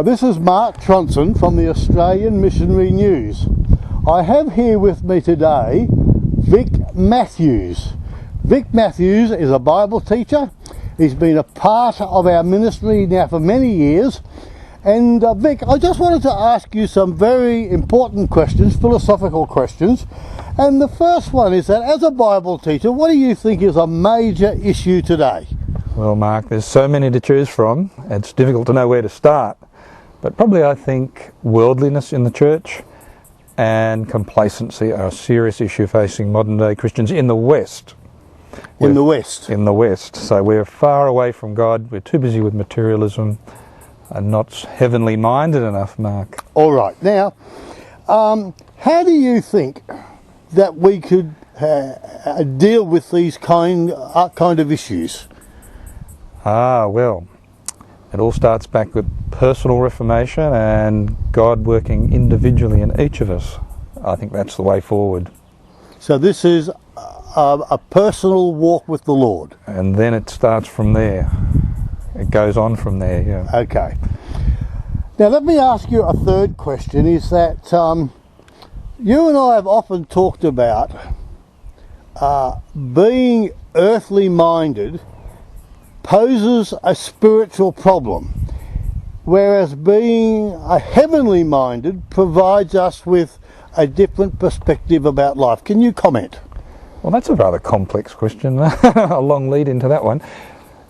This is Mark Tronson from the Australian Missionary News. I have here with me today Vic Matthews. Vic Matthews is a Bible teacher. He's been a part of our ministry now for many years. And Vic, I just wanted to ask you some very important questions, philosophical questions. And the first one is that as a Bible teacher, what do you think is a major issue today? Well, Mark, there's so many to choose from. It's difficult to know where to start. But probably I think worldliness in the church and complacency are a serious issue facing modern day Christians in the West. In the West? In the West. So we're far away from God. We're too busy with materialism and not heavenly minded enough, Mark. All right. Now, how do you think that we could deal with these kind of issues? Well, it all starts back with personal reformation and God working individually in each of us. I think that's the way forward. So this is a personal walk with the Lord. And then it starts from there. It goes on from there, yeah. Okay. Now let me ask you a third question, is that you and I have often talked about being earthly minded poses a spiritual problem, whereas being a heavenly minded provides us with a different perspective about life. Can you comment? Well, that's a rather complex question, a long lead into that one.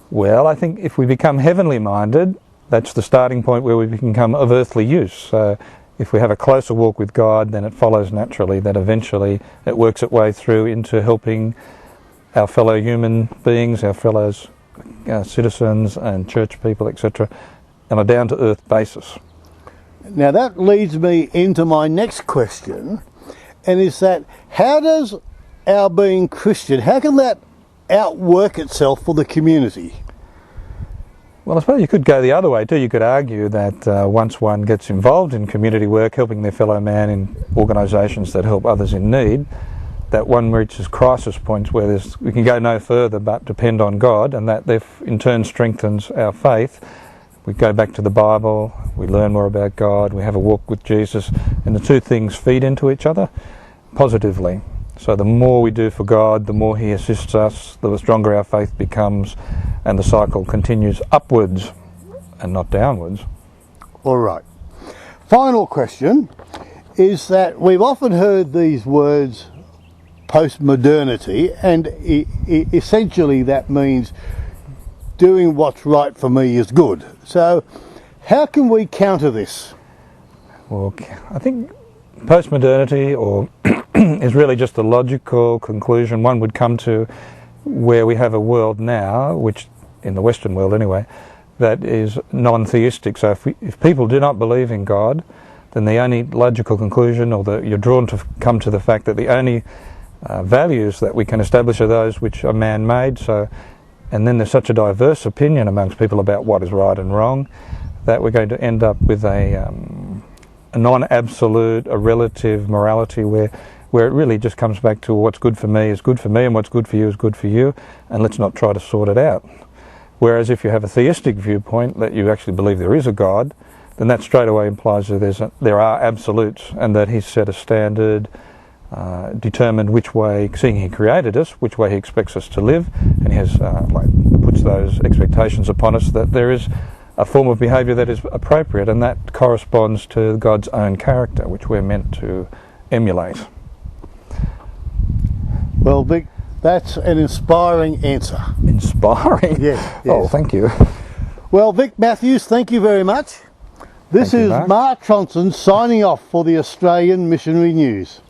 Well, I think if we become heavenly minded, that's the starting point where we become of earthly use. So if we have a closer walk with God, then it follows naturally that eventually it works its way through into helping our fellow human beings, our fellow citizens and church people, etc., on a down-to-earth basis. Now that leads me into my next question, and is that how does our being Christian, how can that outwork itself for the community? Well, I suppose you could go the other way too. You could argue that once one gets involved in community work, helping their fellow man in organisations that help others in need, that one reaches crisis points where we can go no further but depend on God, and that in turn strengthens our faith. We go back to the Bible, we learn more about God, we have a walk with Jesus, and the two things feed into each other positively. So the more we do for God, the more He assists us, the stronger our faith becomes, and the cycle continues upwards and not downwards. All right. Final question is that we've often heard these words, postmodernity, and essentially that means doing what's right for me is good. So how can we counter this? Well, I think postmodernity is really just the logical conclusion one would come to where we have a world now, which in the Western world anyway, that is non-theistic. So if people do not believe in God, then the only logical conclusion, or you're drawn to come to the fact that the only values that we can establish are those which are man-made. And then there's such a diverse opinion amongst people about what is right and wrong that we're going to end up with a non-absolute, a relative morality where it really just comes back to what's good for me is good for me and what's good for you is good for you, and let's not try to sort it out. Whereas if you have a theistic viewpoint that you actually believe there is a God, then that straight away implies that there are absolutes and that He's set a standard, determined which way, seeing He created us, which way He expects us to live, and He has puts those expectations upon us that there is a form of behaviour that is appropriate, and that corresponds to God's own character, which we're meant to emulate. Well, Vic, that's an inspiring answer. Inspiring? Yes. Oh, thank you. Well, Vic Matthews, thank you very much. This is Mark Tronson signing off for the Australian Missionary News.